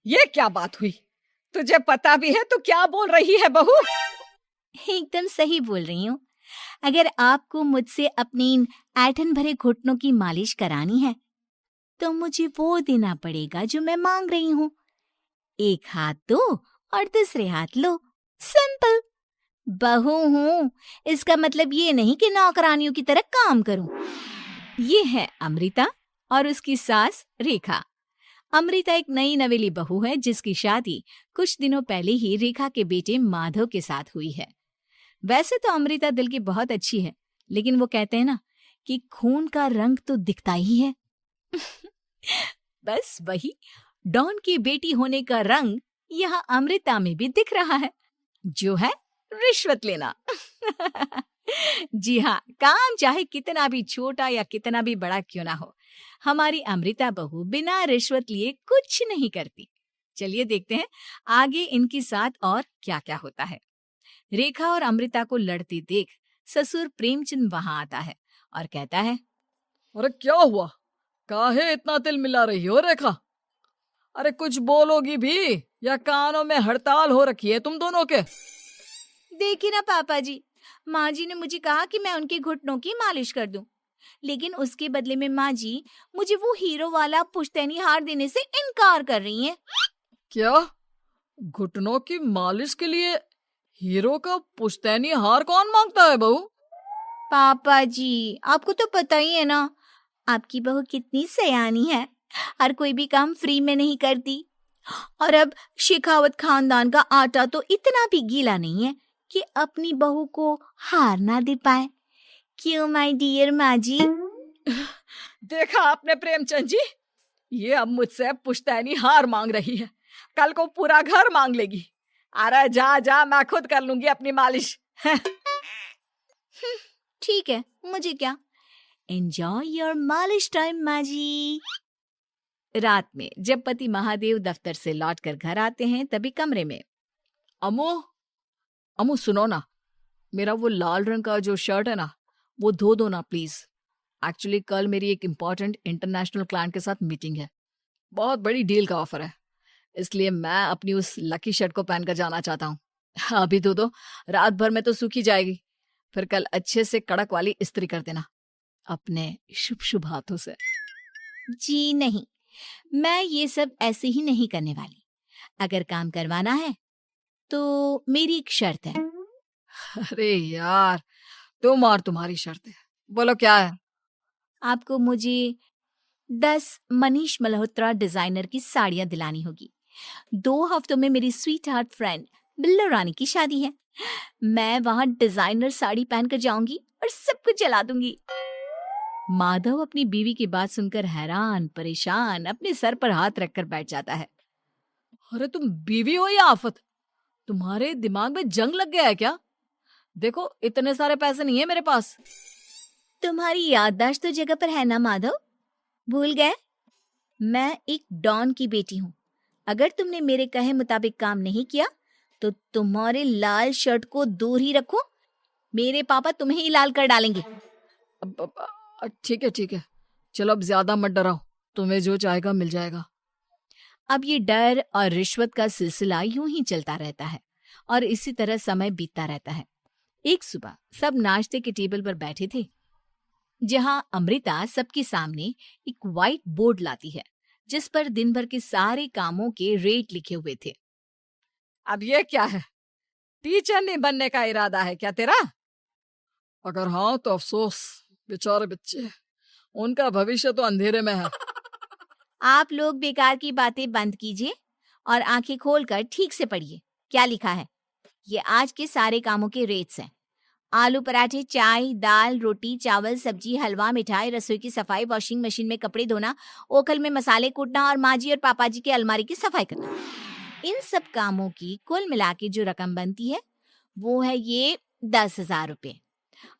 ये क्या बात हुई? तुझे पता भी है तो क्या बोल रही है बहू? एकदम सही बोल रही हूँ। अगर आपको मुझसे अपनी इन ऐंठन भरे घुटनों की मालिश करानी है तो मुझे वो देना पड़ेगा जो मैं मांग रही हूँ। एक हाथ दो और दूसरे हाथ लो। सिंपल। बहू हूँ, इसका मतलब ये नहीं कि नौकरानियों की तरह काम करूं। ये है अमृता और उसकी सास रेखा। अमृता एक नई नवेली बहू है जिसकी शादी कुछ दिनों पहले ही रेखा के बेटे माधव के साथ हुई है। वैसे तो अमृता दिल की बहुत अच्छी है, लेकिन वो कहते हैं ना कि खून का रंग तो दिखता ही है। बस वही डॉन की बेटी होने का रंग यहाँ अमृता में भी दिख रहा है, जो है रिश्वत लेना। जी हाँ, काम चाहे कितना भी छोटा या कितना भी बड़ा क्यों ना हो, हमारी अमृता बहू बिना रिश्वत लिए कुछ नहीं करती। चलिए देखते हैं आगे इनके साथ और क्या क्या होता है। रेखा और अमृता को लड़ते देख ससुर प्रेमचंद वहां आता है और कहता है, अरे क्या हुआ? काहे इतना तिल मिला रही हो रेखा? अरे कुछ बोलोगी भी या कानों में हड़ताल हो रखी है तुम दोनों के? देखिए ना पापा जी, माँ जी ने मुझे कहा कि मैं उनके घुटनों की मालिश कर दूं, लेकिन उसके बदले में माँ जी मुझे वो हीरो वाला पुश्तैनी हार देने से इनकार कर रही हैं। क्या? घुटनों की मालिश के लिए हीरो का पुश्तैनी हार कौन मांगता है बहू? पापा जी, आपको तो पता ही है ना, आपकी बहू कितनी सयानी है, हर कोई भी काम फ्री में नहीं करती। और अब शेखावत खानदान का आटा तो इतना भी गीला नहीं है कि अपनी बहू को हार ना दे पाए। क्यों माय डियर माँ जी? देखा आपने प्रेमचंद जी, ये अब मुझसे पुश्तैनी हार मांग रही है, कल को पूरा घर मांग लेगी। अरे जा जा, मैं खुद कर लूंगी अपनी मालिश। ठीक है, मुझे क्या। एंजॉय योर मालिश टाइम माँ जी। रात में जब पति महादेव दफ्तर से लौटकर घर आते हैं तभी कमरे में, अमो, अमो सुनो ना, मेरा वो लाल रंग का जो शर्ट है ना, वो धो दो ना प्लीज। एक्चुअली कल मेरी एक इम्पोर्टेंट इंटरनेशनल क्लाइंट के साथ मीटिंग है, बहुत बड़ी डील का ऑफर है, इसलिए मैं अपनी उस लकी शर्ट को पहनकर जाना चाहता हूँ। अभी धो दो, रात भर में तो सूखी जाएगी, फिर कल अच्छे से कड़क वाली इस्त्री कर देना अपने शुभ शुभ हाथों से। जी नहीं, मैं ये सब ऐसे ही नहीं करने वाली। अगर काम करवाना है तो मेरी एक शर्त है। अरे यार, तुम और तुम्हारी शर्तें, बोलो क्या है? आपको मुझे 10 मनीष मल्होत्रा डिजाइनर की साड़ियां दिलानी होगी। 2 हफ्तों में मेरी स्वीट हार्ट फ्रेंड बिल्लो रानी की शादी है। मैं वहां डिजाइनर साड़ी पहनकर जाऊंगी और सब कुछ जला दूंगी। माधव अपनी बीवी की बात सुनकर हैरान परेशान अपने सर पर हाथ रखकर बैठ जाता है। अरे तुम बीवी हो या आफत? तुम्हारे दिमाग में जंग लग गया है क्या? देखो इतने सारे पैसे नहीं है मेरे पास। तुम्हारी याददाश्त तो जगह पर है ना माधव, भूल गए? मैं एक डॉन की बेटी हूँ। अगर तुमने मेरे कहे मुताबिक काम नहीं किया तो तुम्हारे लाल शर्ट को दूर ही रखो। मेरे पापा तुम्हें ही लाल कर डालेंगे। ठीक है ठीक है, चलो अब ज्यादा मत डराओ, तुम्हें जो चाहेगा मिल जाएगा। अब ये डर और रिश्वत का सिलसिला यूं ही चलता रहता है और इसी तरह समय बीतता रहता है। एक सुबह सब नाश्ते के टेबल पर बैठे थे, जहां अमृता सबके सामने एक व्हाइट बोर्ड लाती है जिस पर दिन भर के सारे कामों के रेट लिखे हुए थे। अब ये क्या है? टीचर नहीं बनने का इरादा है क्या तेरा? अगर हाँ तो अफसोस, बेचारे बच्चे, उनका भविष्य तो अंधेरे में है। आप लोग बेकार की बातें बंद कीजिए और आंखें खोलकर ठीक से पढ़िए। क्या लिखा है? ये आज के सारे कामों के रेट्स हैं। आलू पराठे, चाय, दाल, रोटी, चावल, सब्जी, हलवा, मिठाई, रसोई की सफाई, वॉशिंग मशीन में कपड़े धोना, ओखल में मसाले कूटना और माँ जी और पापा जी के अलमारी की सफाई करना। इन सब कामों की कुल मिला के जो रकम बनती है वो है ये 10,000 रुपए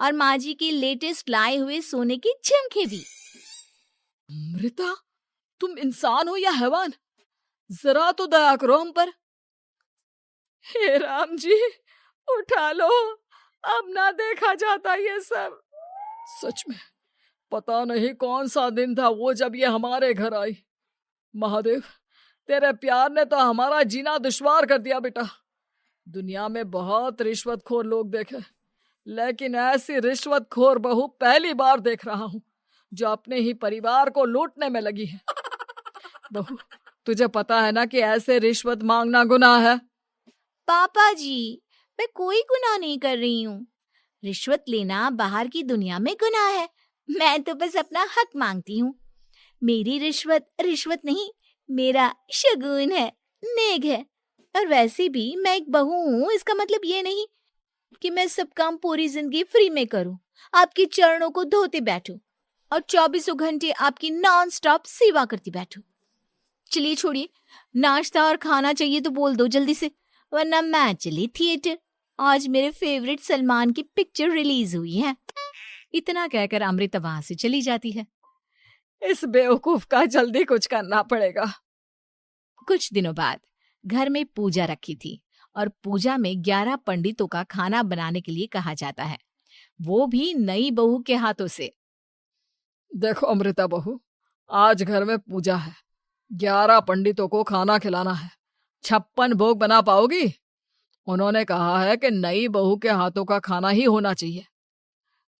और माँ जी के लेटेस्ट लाए हुए सोने के झुमके भी। अमृता, तुम इंसान हो या हैवान? जरा तो दया करो हम पर। हे राम जी, उठा लो, अब ना देखा जाता ये सब। सच में पता नहीं कौन सा दिन था वो जब ये हमारे घर आई। महादेव, तेरे प्यार ने तो हमारा जीना दुश्वार कर दिया बेटा। दुनिया में बहुत रिश्वतखोर लोग देखे, लेकिन ऐसी रिश्वतखोर बहू पहली बार देख रहा हूँ जो अपने ही परिवार को लूटने में लगी है। बहू, तुझे पता है ना कि ऐसे रिश्वत मांगना गुनाह है। पापा जी, मैं कोई गुनाह नहीं कर रही हूँ। रिश्वत लेना बाहर की दुनिया में गुनाह है। मैं तो बस अपना हक मांगती हूँ। मेरी रिश्वत रिश्वत नहीं, मेरा शगुन है, नेग है। और वैसे भी मैं एक बहू हूँ, इसका मतलब ये नहीं कि मैं सब काम पूरी जिंदगी फ्री में करूँ, आपके चरणों को धोते बैठूं और 24 घंटे आपकी नॉन स्टॉप सेवा करती बैठूं। चलिए छोड़िए, नाश्ता और खाना चाहिए तो बोल दो जल्दी से, वरना मैं चली थिएटर। आज मेरे फेवरेट सलमान की पिक्चर रिलीज हुई है। इतना कहकर अमृता वहां से चली जाती है। इस बेवकूफ का जल्दी कुछ करना पड़ेगा। कुछ दिनों बाद घर में पूजा रखी थी और पूजा में 11 पंडितों का खाना बनाने के लिए कहा जाता है, वो भी नई बहू के हाथों से। देखो अमृता बहू, आज घर में पूजा है, 11 पंडितों को खाना खिलाना है। 56 भोग बना पाओगी? उन्होंने कहा है कि नई बहू के हाथों का खाना ही होना चाहिए,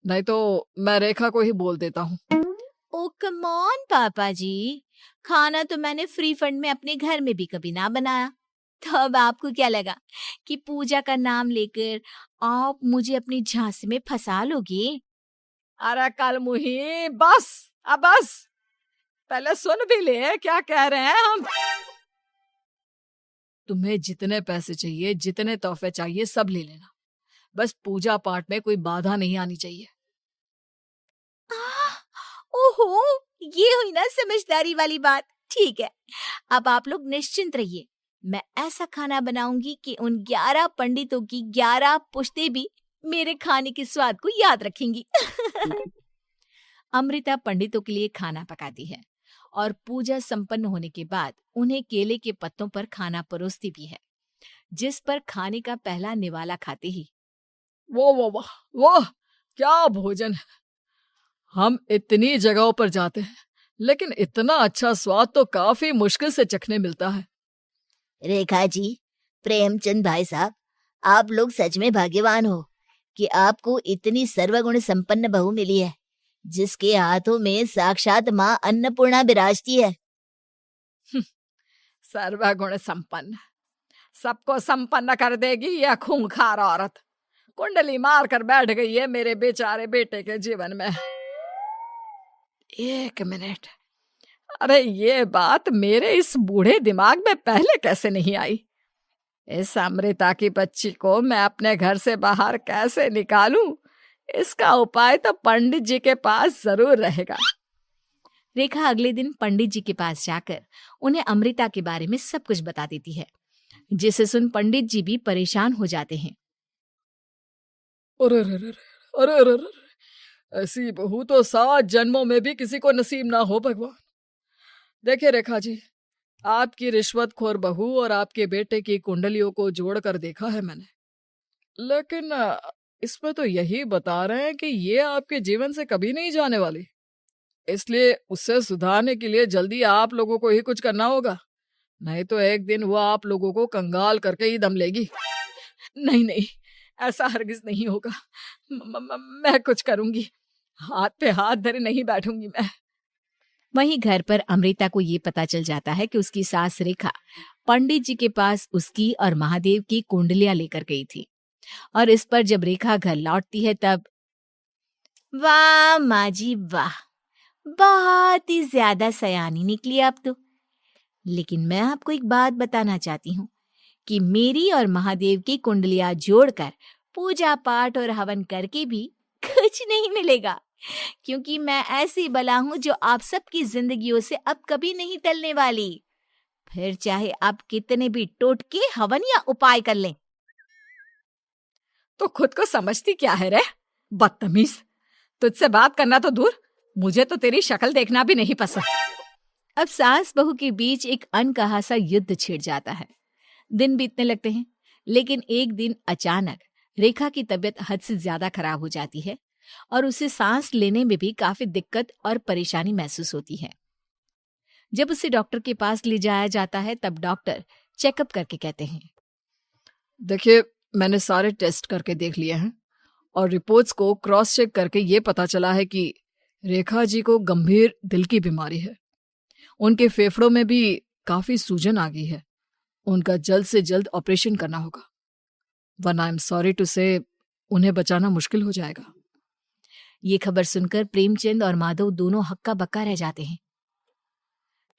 नहीं तो मैं रेखा को ही बोल देता हूँ। ओ कम ऑन पापा जी, खाना तो मैंने फ्री फंड में अपने घर में भी कभी ना बनाया। तो अब आपको क्या लगा कि पूजा का नाम लेकर आप मुझे अपनी झांसे में फंसा लोगे? अरे कल मुही, बस अब बस, पहले सुन भी ले क्या कह रहे हैं हम। तुम्हें जितने पैसे चाहिए, जितने तोहफे चाहिए, सब ले लेना, बस पूजा पाठ में कोई बाधा नहीं आनी चाहिए। ओहो, ये हुई ना समझदारी वाली बात। ठीक है, अब आप लोग निश्चिंत रहिए, मैं ऐसा खाना बनाऊंगी कि उन 11 पंडितों की 11 पुश्तें भी मेरे खाने के स्वाद को याद रखेंगी। अमृता पंडितों के लिए खाना पकाती है और पूजा संपन्न होने के बाद उन्हें केले के पत्तों पर खाना परोसती भी है, जिस पर खाने का पहला निवाला खाते ही वो क्या भोजन है। हम इतनी जगहों पर जाते हैं, लेकिन इतना अच्छा स्वाद तो काफी मुश्किल से चखने मिलता है। रेखा जी, प्रेमचंद भाई साहब, आप लोग सच में भाग्यवान हो कि आपको इतनी सर्वगुण संपन्न बहू मिली है, जिसके हाथों में साक्षात माँ अन्नपूर्णा विराजती है। सर्वगुण संपन्न, सबको संपन्न कर देगी यह खूंखार औरत। कुंडली मार कर बैठ गई है मेरे बेचारे बेटे के जीवन में। एक मिनट, अरे ये बात मेरे इस बूढ़े दिमाग में पहले कैसे नहीं आई? इस अमृता की बच्ची को मैं अपने घर से बाहर कैसे निकालूं? इसका उपाय तो पंडित जी के पास जरूर रहेगा। रेखा अगले दिन पंडित जी के पास जाकर उन्हें अमृता के बारे में सब कुछ बता देती है, जिसे सुन पंडित जी भी परेशान हो जाते हैं। अरे, ऐसी बहू तो 7 जन्मों में भी किसी को नसीब ना हो भगवान। देखिए रेखा जी, आपकी रिश्वतखोर बहू और आपके बेटे की कुंडलियों को जोड़कर देखा है मैंने, लेकिन इसमें तो यही बता रहे हैं कि ये आपके जीवन से कभी नहीं जाने वाली। इसलिए उससे सुधारने के लिए जल्दी आप लोगों को ही कुछ करना होगा, नहीं तो एक दिन वो आप लोगों को कंगाल करके ही दम लेगी। नहीं, ऐसा हरगिज नहीं होगा। मैं कुछ करूंगी, हाथ पे हाथ धरे नहीं बैठूंगी मैं। वहीं घर पर अमृता को ये पता चल जाता है कि उसकी सास रेखा पंडित जी के पास उसकी और महादेव की कुंडलियां लेकर गई थी, और इस पर जब रेखा घर लौटती है तब वाह माँ जी वाह, बहुत ही ज्यादा सयानी निकली आप तो। लेकिन मैं आपको एक बात बताना चाहती हूँ कि मेरी और महादेव की कुंडलियां जोड़कर पूजा पाठ और हवन करके भी कुछ नहीं मिलेगा, क्योंकि मैं ऐसी बला हूं जो आप सबकी जिंदगियों से अब कभी नहीं टलने वाली। फिर चाहे आप कितने भी टोटके हवन या उपाय कर लें। तो खुद को समझती क्या है रे बदतमीज, तुझसे बात करना तो दूर, मुझे तो तेरी शक्ल देखना भी नहीं पसंद। अब सास बहू के बीच एक अनकहा सा युद्ध छिड़ जाता है। दिन बीतने लगते हैं, लेकिन एक दिन अचानक रेखा की तबीयत हद से ज्यादा खराब हो जाती है और उसे सांस लेने में भी काफी दिक्कत और परेशानी महसूस होती है। जब उसे डॉक्टर के पास ले जाया जाता है तब डॉक्टर चेकअप करके कहते हैं, देखिए, मैंने सारे टेस्ट करके देख लिए हैं और रिपोर्ट्स को क्रॉस चेक करके ये पता चला है कि रेखा जी को गंभीर दिल की बीमारी है। उनके फेफड़ों में भी काफी सूजन आ गई है। उनका जल्द से जल्द ऑपरेशन करना होगा, वरना आई एम सॉरी टू से उन्हें बचाना मुश्किल हो जाएगा। ये खबर सुनकर प्रेमचंद और माधव दोनों हक्का बक्का रह जाते हैं।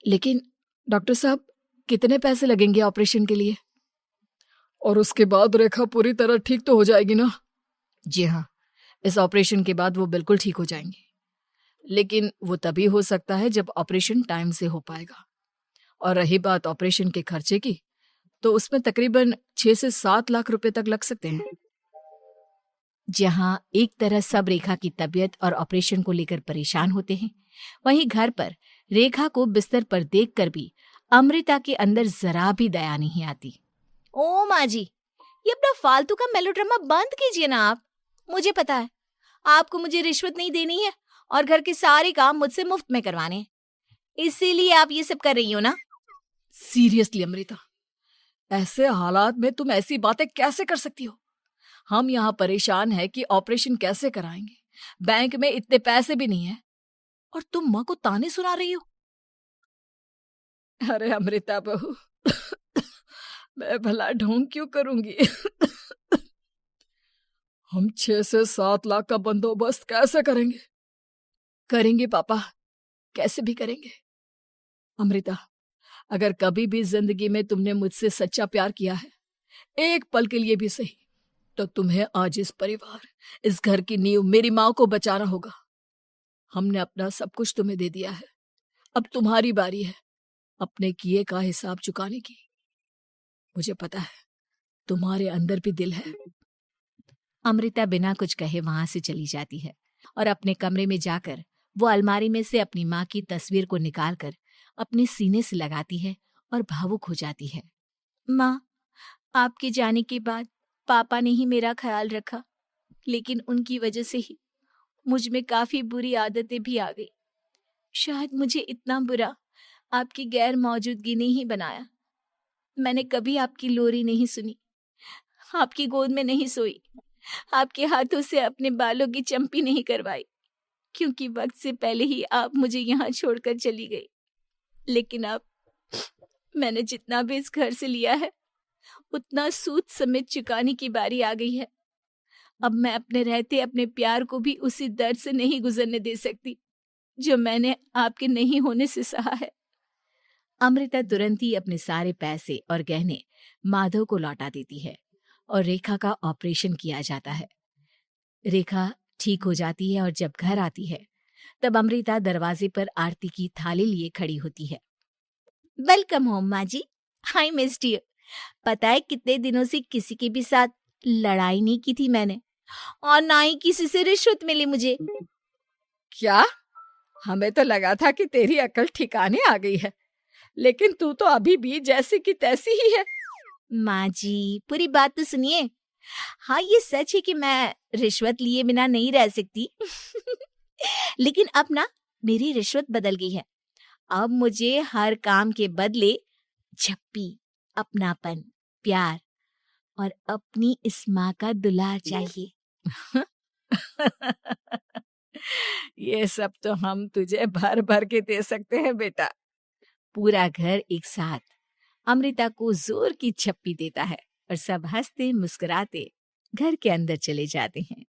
लेकिन डॉक्टर साहब, कितने पैसे लगेंगे ऑपरेशन के लिए? और उसके बाद रेखा पूरी तरह ठीक तो हो जाएगी ना? जी हाँ, इस ऑपरेशन के बाद वो बिल्कुल ठीक हो जाएंगे, लेकिन वो तभी हो सकता है जब ऑपरेशन टाइम से हो पाएगा। और रही बात ऑपरेशन के खर्चे की, तो उसमें तकरीबन 6 से 7 लाख रुपए तक लग सकते हैं। जहां एक तरह सब रेखा की तबीयत और ऑपरेशन को लेकर परेशान होते हैं, वहीं घर पर रेखा को बिस्तर पर देखकर भी अमृता के अंदर जरा भी दया नहीं आती। ओ माँ जी, ये अपना फालतू का मेलोड्रामा बंद कीजिए ना आप। मुझे पता है आपको मुझे रिश्वत नहीं देनी है और घर के सारे काम मुझसे मुफ्त में करवाने हैं, इसीलिए आप ये सब कर रही हो ना। सीरियसली अमृता, ऐसे हालात में तुम ऐसी बातें कैसे कर सकती हो? हम यहाँ परेशान हैं कि ऑपरेशन कैसे कराएंगे, बैंक में इतने पैसे भी नहीं है, और तुम माँ को ताने सुना रही हो। अरे अमृता बहू, मैं भला ढोंग क्यों करूंगी? हम 6 से 7 लाख का बंदोबस्त कैसे करेंगे? करेंगे पापा, कैसे भी करेंगे। अमृता, अगर कभी भी जिंदगी में तुमने मुझसे सच्चा प्यार किया है, एक पल के लिए भी सही, तो तुम्हें आज इस परिवार, इस घर की नींव, मेरी माँ को बचाना होगा। हमने अपना सब कुछ तुम्हें दे दिया है, अब तुम्हारी बारी है अपने किए का हिसाब चुकाने की। मुझे पता है तुम्हारे अंदर भी दिल है। अमृता बिना कुछ कहे वहां से चली जाती है और अपने कमरे में जाकर वो अलमारी में से अपनी माँ की तस्वीर को निकालकर अपने सीने से लगाती है और भावुक हो जाती है। माँ, आपके जाने के बाद पापा ने ही मेरा ख्याल रखा, लेकिन उनकी वजह से ही मुझ में काफी बुरी आदतें भी आ गई। शायद मुझे इतना बुरा आपकी गैर मौजूदगी ने ही बनाया। मैंने कभी आपकी लोरी नहीं सुनी, आपकी गोद में नहीं सोई, आपके हाथों से अपने बालों की चंपी नहीं करवाई, क्योंकि वक्त से पहले ही आप मुझे यहाँ छोड़कर चली गई। लेकिन अब मैंने जितना भी इस घर से लिया है, उतना सूद समेत चुकाने की बारी आ गई है। अब मैं अपने रहते अपने प्यार को भी उसी दर्द से नहीं गुजरने दे सकती जो मैंने आपके नहीं होने से सहा है। अमृता तुरंत ही अपने सारे पैसे और गहने माधव को लौटा देती है और रेखा का ऑपरेशन किया जाता है। रेखा ठीक हो जाती है और जब घर आती है तब अमृता दरवाजे पर आरती की थाली लिए खड़ी होती है। वेलकम होम माँ जी, आई मिस्ड यू। पता है कितने दिनों से किसी के भी साथ लड़ाई नहीं की थी मैंने, और ना ही किसी से रिश्वत मिली मुझे। क्या? हमें तो लगा था कि तेरी अकल ठिकाने आ गई है, लेकिन तू तो अभी भी जैसी की तैसी ही है। माँ जी, पूरी बात तो सुनिए। हाँ, ये सच है कि मैं रिश्वत लिए बिना नहीं रह सकती लेकिन अब ना मेरी रिश्वत बदल गई है। अब मुझे हर काम के बदले झप्पी, अपनापन, प्यार और अपनी इस माँ का दुलार चाहिए। ये सब तो हम तुझे भर भर के दे सकते हैं बेटा। पूरा घर एक साथ अमृता को जोर की झप्पी देता है और सब हंसते मुस्कुराते घर के अंदर चले जाते हैं।